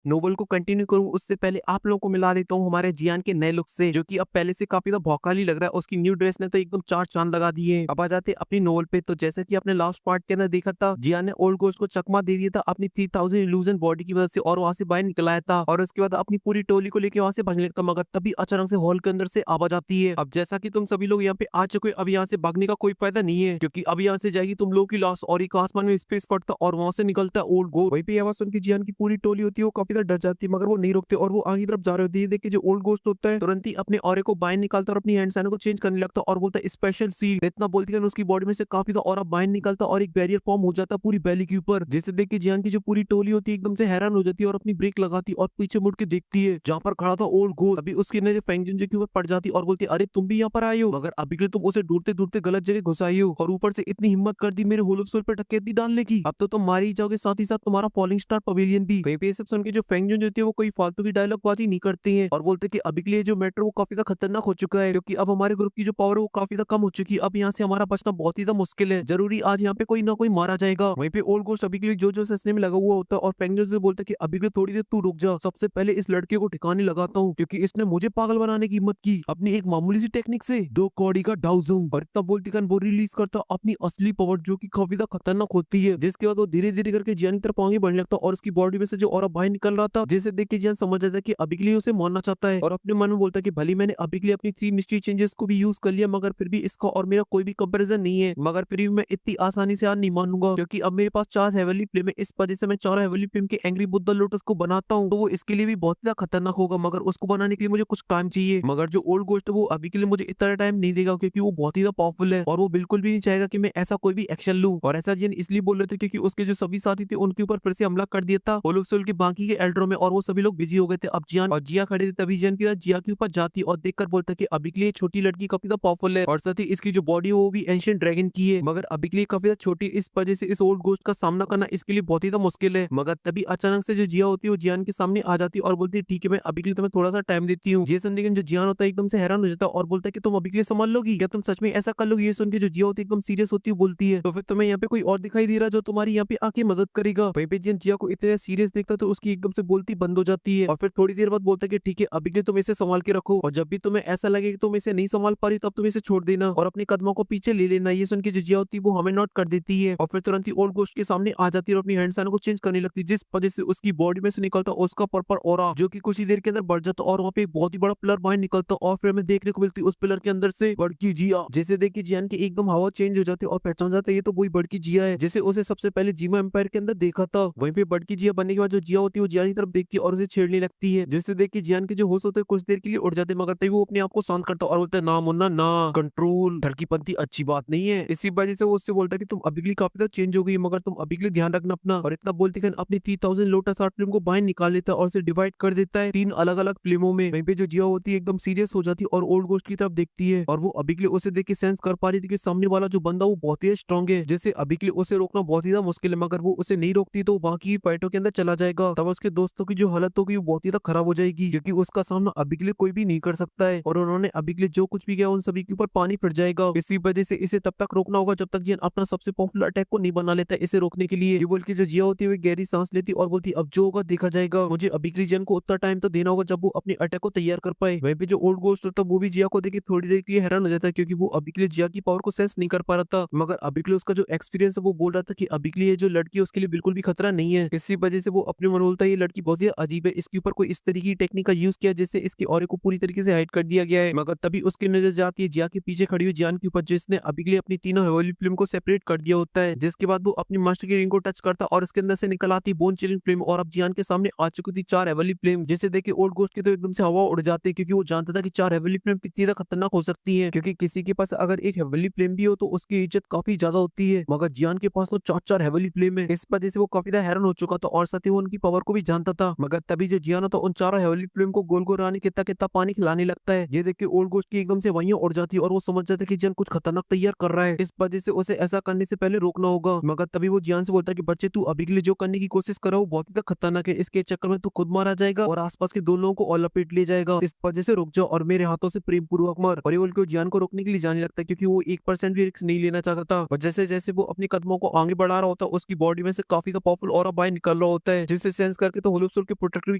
Nobel को continue करूँ उससे पहले आप लोगों को मिला देता हूँ हमारे जियान के नए लुक से, जो कि अब पहले से काफ़ी ज़्यादा भौकाली लग रहा है। उसकी न्यू ड्रेस ने तो एकदम 4 चाँद लगा दिए। अब आ जाते हैं अपनी नोबल पे, तो जैसा कि आपने लास्ट पार्ट के अंदर देखा था, जियान ने ओल्ड घोस्ट को चकमा दे दिया था अपनी 3000 इल्यूजन बॉडी की वजह से और वहाँ से बाहर निकल आया था और उसके बाद अपनी पूरी टोली को लेके वहाँ से भागने लगता, मगर तभी अचानक से हॉल के अंदर से आवाज़ आती है। अब जैसा कि तुम सभी लोग यहाँ पे आ चुके हो, अब यहाँ से भागने का कोई फायदा नहीं है, क्योंकि अब यहाँ से जाएगी तुम लोगों की लाश और एक आसमान में स्पेस फटता और वहाँ से निकलता है ओल्ड घोस्ट। वहीं पे आवाज़ सुन के जियान की पूरी टोली होती है वो काफी ज्यादा डर जाती है, मगर वो नहीं रुकते और वो आगे की तरफ जा रहे होते हैं। ये देख के जो ओल्ड घोस्ट होता है तुरंत ही अपने ऑरे को बाहर निकालता और अपनी हैंड साइन को चेंज करने लगता और बोलता है स्पेशल सील। इतना बोलते हैं उसकी बॉडी में से काफी ज्यादा ऑरा बाहर निकलता और एक बैरियर फॉर्म हो जाता पूरी बैली के ऊपर, जिसे देख के जियान की जो पूरी टोली होती है एकदम से हैरान हो जाती है और अपनी ब्रेक लगाती और पीछे मुड़ के देखती है जहाँ पर खड़ा था ओल्ड घोस्ट। अभी उसकी नजर फेंगजुन के ऊपर पड़ जाती और बोलती अरे तुम भी यहाँ पर आए हो, मगर अभी के लिए तुम उसे ढूंढते ढूंढते गलत जगह घुसाई हो और ऊपर से इतनी हिम्मत कर दी मेरे होलो सोल पर डकैती डालने की। अब तो तुम मारी ही जाओगे, साथ ही साथ तुम्हारा फॉलिंग स्टार पवेलियन भी। वहीं पे ये सब सुन के जो फेंगजुन होती है वो कोई फालतू की डायलॉग बाजी नहीं करती है और बोलते कि अभी के लिए जो मैटर वो काफी ज्यादा खतरनाक हो चुका है, क्योंकि अब हमारे ग्रुप की जो पावर है वो काफी ज्यादा कम हो चुकी है। अब यहाँ से हमारा बचना बहुत ही ज्यादा मुश्किल है, जरूरी आज यहाँ पे कोई ना कोई मारा जाएगा। वहीं पे ओल्ड घोस्ट अभी के लिए जो जो ससने में लगा हुआ होता है और फेंगजुन से बोलता है कि अभी के लिए थोड़ी देर तू रुक जा, सबसे पहले इस लड़के को ठिकाने लगाता हूँ, क्योंकि इसने मुझे पागल बनाने की हिम्मत की अपनी एक मामूली सी टेक्निक से। दो कौड़ी का डाउजम और इतना बोलती वो रिलीज करता अपनी असली पावर, जो कि काफी ज्यादा खतरनाक होती है, जिसके बाद वो धीरे धीरे करके जियान की तरफ आगे बढ़ने लगता और उसकी बॉडी में से जो ऑरा बाहर निकल रहा था, जिसे देख के जियान समझ जाता है कि अभी के लिए उसे मारना चाहता है और अपने मन में बोलता है कि भले मैंने अभी के लिए अपनी 3 मिस्ट्री चेंजेस को भी यूज कर लिया, मगर फिर भी इसका और मेरा कोई भी कंपैरिजन नहीं है, मगर फिर भी मैं इतनी आसानी से हार नहीं मानूंगा, क्योंकि अब मेरे पास 4 हेवनली फ्लेम है। इस वजह से मैं 4 हेवनली फ्लेम के एंग्री बुद्धा लोटस को बनाता हूँ, तो वो इसके लिए भी बहुत ज्यादा खतरनाक होगा, मगर उसको बनाने के लिए मुझे कुछ टाइम चाहिए। मगर जो ओल्ड घोस्ट है वो अभी के लिए मुझे इतना टाइम नहीं देगा, क्योंकि वो बहुत ही ज्यादा पावरफुल है और वो बिल्कुल भी नहीं चाहेगा कि मैं ऐसा कोई भी एक्शन लूं। और ऐसा जिन इसलिए बोल रहे थे क्योंकि उसके जो सभी साथी थे उनके ऊपर फिर से हमला कर दिया था होलोप्सोल के बाकी के एल्ड्रो में, और वो सभी लोग बिजी हो गए थे। अब जियान और जिया खड़े थे, तभी जियान की जिया के ऊपर जाती और देखकर बोलता कि अभी के लिए छोटी लड़की काफी ज्यादा पावरफुल है और साथ ही इसकी जो बॉडी है वो भी एंशिएंट ड्रैगन की है, मगर अभी के लिए काफी ज्यादा छोटी, इस वजह से इस ओल्ड घोस्ट का सामना करना इसके लिए बहुत ही ज्यादा मुश्किल है। मगर तभी अचानक से जो जिया होती है वो जियान के सामने आ जाती है और बोलती है ठीक है मैं अभी के लिए तुम्हें थोड़ा सा टाइम देती हूँ। ये सुन के जो जियान होता है एकदम से हैरान हो जाता है और बोलता है कि तुम अभी के लिए संभाल लोगी क्या, तुम सच में ऐसा कर लोगी। ये सुन के जो जिया होती है एकदम सीरियस होती है, बोलती है तो फिर तुम्हें यहाँ पे कोई और दिखाई दे रहा है जो तुम्हारी यहाँ पे आके मदद करेगा। वहीं पे जिन जिया को इतने सीरियस देखता तो उसकी एकदम से बोलती बंद हो जाती है और फिर थोड़ी देर बाद बोलता है कि ठीक है अभी के लिए तुम इसे संभाल के रखो और जब भी तुम्हें ऐसा लगे कि तुम इसे नहीं संभाल पा रही तब तुम इसे छोड़ देना और अपने कदमों को पीछे ले लेना। ये सुन के जो जिया होती है वो हमें नोट कर देती है और फिर तुरंत ही ओल्ड घोस्ट के सामने आ जाती है और अपनी हैंड साइन को चेंज करने लगती है, जिस वजह से उसकी बॉडी में से निकलता उसका पर्पल ऑरा, जो कि कुछ ही देर के अंदर बढ़ जाता और वहाँ पे एक बहुत ही बड़ा पिलर बाहर निकलता और फिर हमें देखने को मिलती उस पिलर के अंदर से बड़की जिया, जिसे देख के जियान की एकदम हवा चेंज हो जाती है और पहचान जाता है ये तो वही बड़की जिया है जिसे उसे सबसे पहले जीमा एम्पायर के अंदर देखा था। वहीं पे बड़की जिया बनने के बाद जो जिया होती है वो जियान की तरफ देखती है और उसे छेड़ने लगती है, जिससे देख के जियान के जो होश होते हैं कुछ देर के लिए उड़ जाते हैं, मगर तभी वो अपने आप को शांत करता है और बोलता है ना मुन्ना ना, कंट्रोल धड़कीपंती अच्छी बात नहीं है। इसी वजह से वो उससे बोलता है कि तुम अभी के लिए काफी ज्यादा चेंज हो गई, मगर तुम अभी के लिए ध्यान रखना अपना। और इतना बोलते कि अपनी 3000 लोटस आर्ट फिल्म को बाहर निकाल लेता है और उसे डिवाइड कर देता है 3 अलग अलग फिल्मों में। वहीं पे जो जिया होती है एकदम सीरियस हो जाती है और ओल्ड घोस्ट की तरफ देखती है और वो अभी के लिए उसे देख के सेंस कर पा रही थी कि सामने वाला जो बंदा वो बहुत ही स्ट्रॉन्ग है, जैसे अभी के लिए उसे रोकना बहुत ही ज्यादा मुश्किल है, मगर वो उसे नहीं रोकती तो बाकी फाइटों के अंदर चला जाएगा। तब उसके दोस्तों की जो हालत होगी वो बहुत ही ज्यादा खराब हो जाएगी, क्योंकि उसका सामना अभी के लिए कोई भी नहीं कर सकता है और उन्होंने अभी के लिए जो कुछ भी किया उन सभी के ऊपर पानी फिर जाएगा। इसी वजह से इसे तब तक रोकना होगा जब तक जियान अपना सबसे पावरफुल अटैक को नहीं बना लेता है इसे रोकने के लिए। ये बोल के जो जिया होती है वो गहरी सांस लेती और बोलती अब जो होगा देखा जाएगा, मुझे अभी के लिए जियान को उतना टाइम तो देना होगा जब वो अपने अटैक को तैयार कर पाए। वहीं पे जो ओल्ड घोस्ट होता है वो भी जिया को देख के थोड़ी देर के लिए हैरान हो जाता है, क्योंकि वो अभी के लिए जिया की पावर को सेंस नहीं कर पा रहा था, मगर अभी के लिए उसका जो एक्सपीरियंस है वो बोल रहा था कि अभी के लिए जो लड़की है उसके लिए बिल्कुल भी खतरा नहीं है। इसी वजह से वो अपने मन बोलता है ये लड़की बहुत ही अजीब है, इसके ऊपर कोई इस तरीके की टेक्निक का यूज किया जिससे इसके ऑरे को पूरी तरीके से हाइड कर दिया गया है। मगर तभी उसकी नजर जाती है जिया के पीछे खड़ी हुई जियान के ऊपर, जिसने अभी के लिए अपनी तीनों हेवनली फ्लेम को सेपरेट कर दिया होता है, जिसके बाद वो अपनी मास्टर की रिंग को टच करता और उसके अंदर से निकल आती बोन चिलिंग फ्लेम और अब जियान के सामने आ चुकी थी 4 हेवनली फ्लेम, जिसे देख के ओल्ड घोस्ट की तो एकदम से हवा उड़ जाती है, क्योंकि वो जानता था कि 4 हेवनली फ्लेम कितनी ज्यादा खतरनाक हो सकती है, क्योंकि किसी के पास अगर एक हेवनली फ्लेम भी हो तो उसकी इज्जत काफी ज्यादा होती है, मगर जियान के पास तो 4 हेवनली फ्लेम है। इस वजह से वो काफी ज्यादा हैरान हो चुका था और साथ ही वो उनकी पावर को भी जानता था। मगर तभी जो जियान था उन 4 हेवनली फ्लेम को गोल गोल रानी कितना कितना पानी खिलाने लगता है। ये देख के ओल्ड घोस्ट की एकदम से वहीं उड़ जाती है और वो समझ जाता है कि जियान कुछ खतरनाक तैयार कर रहा है, इस वजह से उसे ऐसा करने से पहले रोकना होगा। मगर तभी वो जियान से बोलता है कि बच्चे तू अभी के लिए जो करने की कोशिश कर रहा है वो बहुत ही खतरनाक है, इसके चक्कर में तू खुद मारा जाएगा और आसपास के 2 लोगों को और लपेट ले जाएगा, इस वजह से रुक जाओ और मेरे हाथों से प्रेम पूर्वक मार। और ये बोल के जियान को रोकने के लिए जाने लगता है, क्योंकि वो 1% भी रिस्क नहीं लेना चाहता था। और जैसे जैसे वो अपने कदमों को आगे बढ़ा रहा होता है उसकी बॉडी में से काफी पावरफुल ऑरा बाहर निकल रहा होता है, जिसे सेंस कर करके तो होलोप्सोल के प्रोटेक्टर भी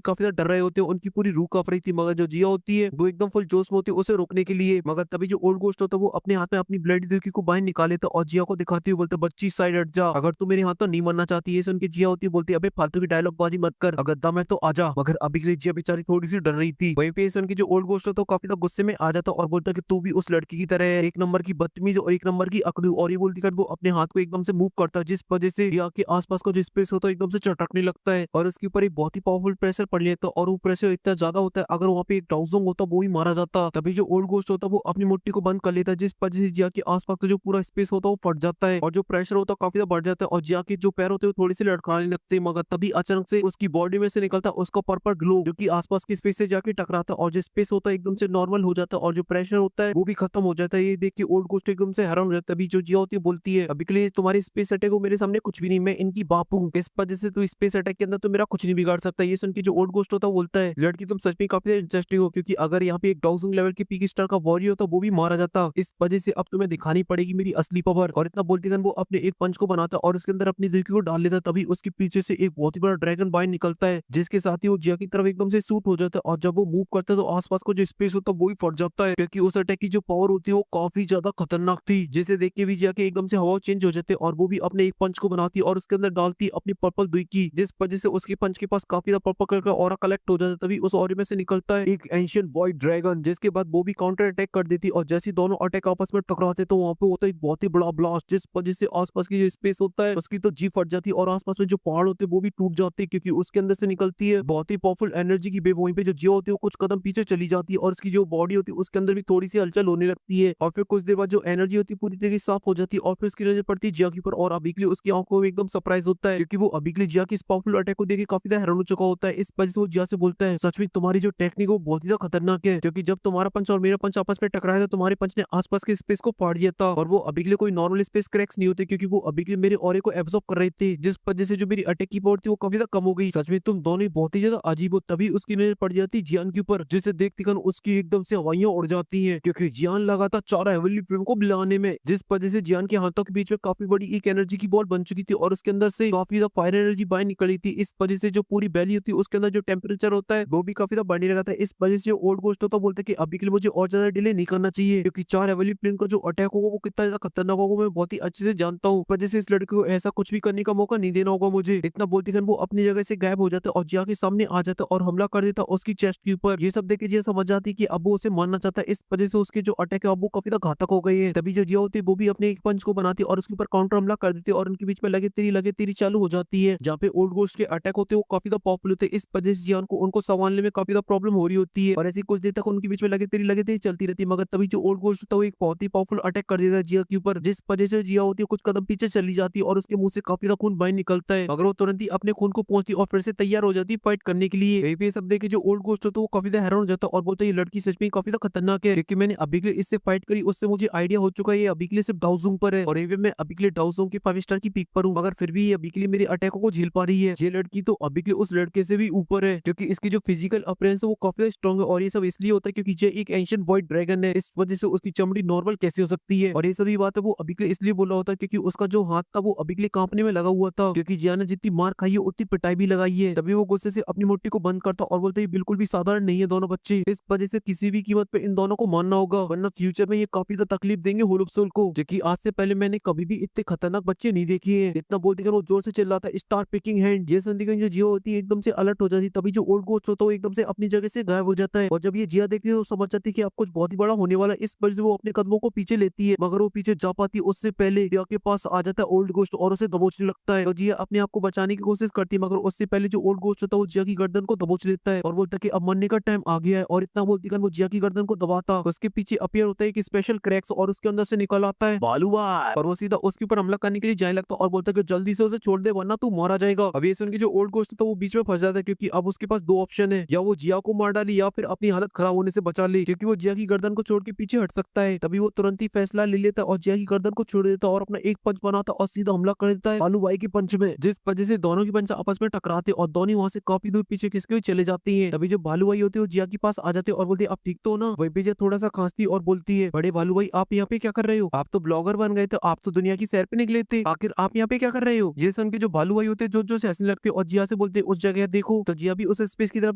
काफी ज्यादा डर रहे होते हैं, उनकी पूरी रूह कांप रही थी। मगर जो जिया होती है वो एकदम फुल जोश में होती है उसे रोकने के लिए। मगर तभी जो ओल्ड गोस्ट होता है वो अपने हाथ में अपनी ब्लड दिल्की को बाहर निकाल लेता है और जिया को दिखाते हुए बोलते बच्ची साइड हट जा, अगर तू मेरे हाथ तो नहीं मरना चाहती है। उनकी जिया होती है बोलती अबे फालतू की डायलॉग बाजी मत कर, अगर दम है तो आजा। मगर अभी के लिए जिया बेचारी थोड़ी सी डर रही थी। वहीं पे उनकी जो ओल्ड गोस्ट होता है काफी ज्यादा गुस्से में आ जाता और बोलता कि तू भी उस लड़की की तरह है, एक नंबर की बदतमीज और एक नंबर की अकड़ू। और ये बोलती कर वो अपने हाथ को एकदम से मूव करता है, जिस वजह से जिया के आसपास का जो स्पेस होता है एकदम से चटकने लगता है और उसके ऊपर एक बहुत ही पावरफुल प्रेशर पड़ लेता है। और वो प्रेशर इतना ज्यादा होता है अगर वहाँ पे एक डाउजोंग होता वो भी मारा जाता। तभी जो ओल्ड गोस्ट होता है वो अपनी मुट्ठी को बंद कर लेता है, जिस वजह से जिया के आसपास का जो पूरा स्पेस होता है वो फट जाता है और जो प्रेशर होता है काफी ज्यादा बढ़ जाता है और जिया के जो पैर होते हैं वो थोड़ी सी लड़खड़ाने लगते हैं। मगर तभी अचानक से उसकी बॉडी में से निकलता है उसका पर्पल ग्लो, जो कि आसपास की स्पेस से जाके टकराता है और जो स्पेस होता है एकदम से नॉर्मल हो जाता है और जो प्रेशर होता है वो भी खत्म हो जाता है। ये देख के ओल्ड गोस्ट एकदम से हैरान हो जाता है। तभी जो जिया होती है बोलती है अभी के लिए तुम्हारी स्पेस अटैक हो मेरे सामने कुछ भी नहीं, मैं इनकी बाप हूँ, इस वजह से तू स्पेस अटैक के अंदर तो मेरा कुछ नहीं बिगाड़ सकता। ये सुन के जो ओल्ड गोस्ट होता है बोलता है लड़की तुम सच में काफी इंटरेस्टिंग हो, क्योंकि अगर यहाँ पे एक डाउजिंग लेवल की पीक स्टार का वॉरियर होता वो भी मारा जाता, इस वजह से अब तुम्हें दिखानी पड़ेगी मेरी असली पावर। और इतना बोलते वो अपने एक पंच को बनाता और उसके अंदर अपनी दिल्की को डाल लेता। तभी उसके पीछे से एक बहुत ही बड़ा ड्रैगन बाहर निकलता है, जिसके साथ ही वो जिया की तरफ एकदम से सूट हो जाता है और जब वो मूव करता है तो आसपास को जो स्पेस होता है वो भी फट जाता है, क्योंकि उस अटैक की जो पावर होती है वो काफी ज्यादा खतरनाक थी, जिसे देख के भी जिया के एकदम से हवा चेंज हो जाते और वो भी अपने एक पंच को बनाती और उसके अंदर डालती अपनी पर्पल दिल्की, जिस वजह से उसके पंच के पास काफी ज्यादा पर्पल कलर का ऑरा कलेक्ट हो जाता है। तभी उस ऑरे में से निकलता है एक एंशिएंट व्हाइट ड्रैगन, जिसके बाद वो भी काउंटर अटैक कर देती और जैसे ही दोनों अटैक आपस में टकराते तो वहाँ पे होता है एक बहुत ही बड़ा ब्लास्ट, जिस वजह से आसपास की जो स्पेस होता है उसकी तो जी फट जाती है और आसपास में जो पहाड़ होते हैं वो भी टूट जाते हैं, क्योंकि उसके अंदर से निकलती है बहुत ही पावरफुल एनर्जी की वेव। वहीं पे जो जियो होती है वो कुछ कदम पीछे चली जाती है और उसकी जो बॉडी होती है उसके अंदर भी थोड़ी सी हलचल होने लगती है और फिर कुछ देर बाद जो एनर्जी होती है पूरी तरीके से साफ हो जाती है और फिर उसकी नजर पड़ती है जिया के ऊपर और अभी के लिए उसकी आंखों में एकदम सरप्राइज होता है, क्योंकि वो अभी के लिए जिया की इस पावरफुल अटैक को देख काफी ज्यादा हैरान हो चुका होता है। इस वजह से वो जिया से बोलता है सच में तुम्हारी जो टेक्निक वो बहुत ही ज्यादा खतरनाक है, क्योंकि जब तुम्हारा पंच और मेरा पंच आपस में टकराया था तुम्हारे पंच ने आसपास के स्पेस को फाड़ दिया था और वो अभी के लिए कोई नॉर्मल स्पेस क्रैक्स नहीं होते, क्योंकि वो अभी के लिए मेरे ऑरे को एब्जॉर्ब कर रहे थे, जिस वजह से जो मेरी अटैक की पावर थी वो काफी ज्यादा कम हो गई। सच में तुम दोनों ही बहुत ही ज्यादा अजीब हो। तभी उसकी नजर पड़ जाती जियान के ऊपर, जिसे देखते कर उसकी एकदम से हवाइयां उड़ जाती हैं, क्योंकि जियान लगातार 4 हेवनली फ्लेम को बुलाने में, जिस वजह से जियान के हाथों के बीच में काफी बड़ी एक एनर्जी की बॉल बन चुकी थी और उसके अंदर से काफी ज्यादा फायर एनर्जी बाहर निकली थी। इस वजह से जो पूरी बैली होती है उसके अंदर जो टेम्परेचर होता है वो भी काफी ज्यादा बढ़ने लगा था। इस वजह से ओल्ड गोस्ट होता बोलते कि अभी के लिए मुझे और ज्यादा डिले नहीं करना चाहिए, क्योंकि 4 हेवनली प्लेन का जो अटैक होगा वो कितना ज्यादा खतरनाक होगा मैं बहुत ही अच्छे से जानता हूँ। वजह से इस लड़के को ऐसा कुछ भी करने का मौका नहीं देना होगा मुझे। इतना बोलते वो अपनी जगह से गायब हो जाता है और जिया के सामने आ जाता है और हमला कर देता उसकी चेस्ट के ऊपर। ये सब देख के जिया समझ जाती है कि अब वो उसे मारना चाहता है, इस वजह से उसके जो अटैक है अब वो काफी ज्यादा घातक हो गई है। तभी जो जिया होती है वो भी अपने एक पंच को बनाती है और उसके ऊपर काउंटर हमला कर देती है और उनके बीच में लगे तेरी चालू हो जाती है, जहाँ पे ओल्ड गोस्ट के अटैक होते हैं वो काफी ज्यादा पावरफुल होते हैं। इस वजह से जियान को उनको संभालने में काफी ज्यादा प्रॉब्लम हो रही होती है और ऐसी कुछ देर तक उनके बीच में लगे तेरी चलती रहती है। मगर तभी जो ओल्ड गोस्ट होता है वो एक बहुत ही पावरफुल अटैक कर देता है जिया के ऊपर, जिस वजह से जिया होती है कुछ कदम पीछे चली जाती है और उसके मुंह से काफी ज्यादा खून बाहर निकलता है, मगर वो तुरंत ही अपने खून को पहुंचती और फिर से तैयार हो जाती है फाइट करने के लिए। यही पे सब देख के जो ओल्ड गोस्ट होता है वो काफी ज्यादा हैरान हो जाता है और बोलता है ये लड़की सच में काफी ज्यादा खतरनाक है, क्योंकि मैंने अभी के लिए इससे फाइट करी उससे मुझे आइडिया हो चुका है ये अभी के लिए सिर्फ डाउजोंग पर है और ये मैं अभी के लिए डाउजोंग की 5 स्टार की पीक पर हूँ, मगर फिर भी ये अभी के लिए मेरे अटैकों को झेल पा रही है। ये लड़की तो अभी के लिए उस लड़के से भी ऊपर है, क्योंकि इसकी जो फिजिकल अपीयरेंस है वो काफी स्ट्रॉन्ग है और ये सब इसलिए होता है क्योंकि ये एक एंशिएंट व्हाइट ड्रैगन है, इस वजह से उसकी चमड़ी नॉर्मल कैसे हो सकती है। और ये सभी बात है वो अभी के लिए इसलिए बोला होता है क्योंकि उसका जो हाथ था वो अभी के लिए कांपने में लगा हुआ था, क्योंकि जिया ने जितनी मार खाई है उतनी पिटाई भी लगाई है। तभी वो गुस्से से अपनी मुट्ठी को बंद करता और बोलता है बिल्कुल भी साधारण नहीं है दोनों बच्चे, इस वजह से किसी भी कीमत पे इन दोनों को मारना होगा वरना फ्यूचर में ये काफी ज्यादा तकलीफ देंगे होलोप्सोल को, जो कि आज से पहले मैंने कभी भी इतने खतरनाक बच्चे नहीं देखे हैं। इतना बोलते वो जोर से चिल्लाता है स्टार पिकिंग हैंड। ये सुनते जो जिया होती है एकदम से अलर्ट हो जाती है। तभी जो ओल्ड गोस्ट होता है वो एकदम से अपनी जगह से गायब हो जाता है और जब ये जिया देखती है तो समझ जाती है कि अब कुछ बहुत ही बड़ा होने वाला है। इस वजह से वो अपने कदमों को पीछे लेती है, मगर वो पीछे जा पाती है उससे पहले जिया के पास आ जाता है ओल्ड गोस्ट और उसे दबोचने लगता है। तो जिया अपने आप को बचाने की कोशिश करती है, मगर उससे पहले जो ओल्ड गोस्ट होता है वो जिया की गर्दन को दबोच लेता है और बोलता है कि अब मरने का टाइम आ गया है। और इतना बोलती वो जिया की गर्दन को दबाता, उसके पीछे अपीयर होता है एक स्पेशल क्रैक्स और उसके अंदर से निकल आता है बालूआ और वो सीधा उसके ऊपर हमला करने के लिए जाने लगता है और बोलता है कि जल्दी से उसे छोड़ दे वरना तू मारा जाएगा। अभी ये सुन के जो ओल्ड गोस्ट होता है वो बीच में फंस जाता है, क्योंकि अब उसके पास 2 ऑप्शन है, या वो जिया को मार डाले या फिर अपनी हालत खराब होने से बचा ले, क्योंकि वो जिया की गर्दन को छोड़ के पीछे हट सकता है। तभी वो तुरंत ही फैसला ले लेता है और जिया की गर्दन को छोड़ देता है और अपना एक पंच बनाता और सीधा हमला कर देता है बालू भाई के पंच में, जिस वजह से दोनों की पंच आपस में टकराते और दोनों वहां से काफी दूर पीछे खिसके हुए चले जाती है। तभी जो बालू भाई होते हैं वो जिया के पास आ जाते हैं और बोलते आप ठीक तो हो ना। वही पे जिया थोड़ा सा खांसती और बोलती है बड़े बालू भाई आप यहाँ पे क्या कर रहे हो, आप तो ब्लॉगर बन गए थे, आप तो दुनिया की सैर पे निकले थे, आखिर आप यहाँ पे क्या कर रहे हो। ये सुन के जो बालू भाई होते हैं जो से हंसने लगते और जिया से बोलते हैं उस जगह देखो। तो जी अभी उस स्पेस की तरफ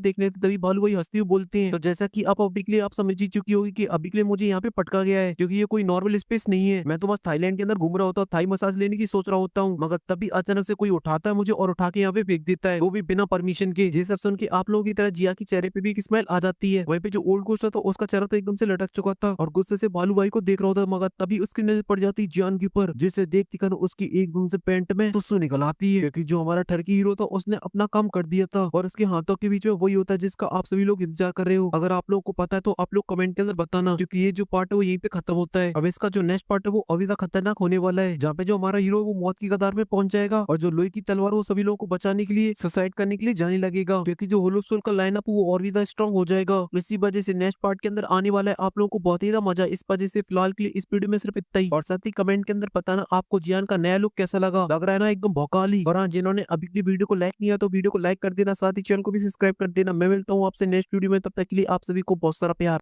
देखने थे तभी भालू भाई हंसते हुए बोलते हैं, तो जैसा कि आप अभी के लिए आप समझ ही चुकी होगी कि अभी के लिए मुझे यहाँ पे पटका गया है, क्योंकि ये कोई नॉर्मल स्पेस नहीं है। मैं तो बस थाईलैंड के अंदर घूम रहा होता हूँ, थाई मसाज लेने की सोच रहा होता हूँ, मगर तभी अचानक से कोई उठाता है मुझे और उठा के यहाँ पे फेंक देता है, वो भी बिना परमिशन के। ये सब सुन के आप लोगों की तरह जिया के चेहरे पे भी एक स्माइल आ जाती है। वहीं पे जो ओल्ड गोस्ट था उसका चेहरा तो एकदम से लटक चुका था और गुस्से से भालू भाई को देख रहा होता, मगर तभी उसकी नजर पड़ जाती है जियान के ऊपर, जिसे देखती कर उसकी एकदम से पैंट में सुसु निकल आती है, क्योंकि जो हमारा टर्की हीरो था उसने अपना काम कर दिया था और उसके हाथों के बीच में वही होता है जिसका आप सभी लोग इंतजार कर रहे हो। अगर आप लोगों को पता है तो आप लोग कमेंट के अंदर बताना, क्योंकि ये जो पार्ट है वो यहीं पे खत्म होता है। अब इसका जो नेक्स्ट पार्ट है वो अभी तक खतरनाक होने वाला है, जहाँ पे जो हमारा हीरो वो मौत की कतार में पहुंच जाएगा और जो लोहे की तलवार वो सभी लोगों को बचाने के लिए सुसाइड करने के लिए जाने लगेगा, क्योंकि जो होलो सोल का लाइनअप वो और भी ज्यादा स्ट्रॉन्ग हो जाएगा। इसी वजह से नेक्स्ट पार्ट के अंदर आने वाला है आप लोगों को बहुत ही ज्यादा मजा। इस वजह से फिलहाल के लिए इस वीडियो में सिर्फ इतना ही, और साथ ही कमेंट के अंदर बताना आपको जियान का नया लुक कैसा लगा। लग रहा है ना एकदम भौकाली। और हाँ, जिन्होंने अभी की वीडियो को लाइक नहीं किया तो वीडियो को लाइक कर देना, साथ ही चैनल को भी सब्सक्राइब कर देना। मैं मिलता हूँ आपसे नेक्स्ट वीडियो में, तब तक के लिए आप सभी को बहुत सारा प्यार।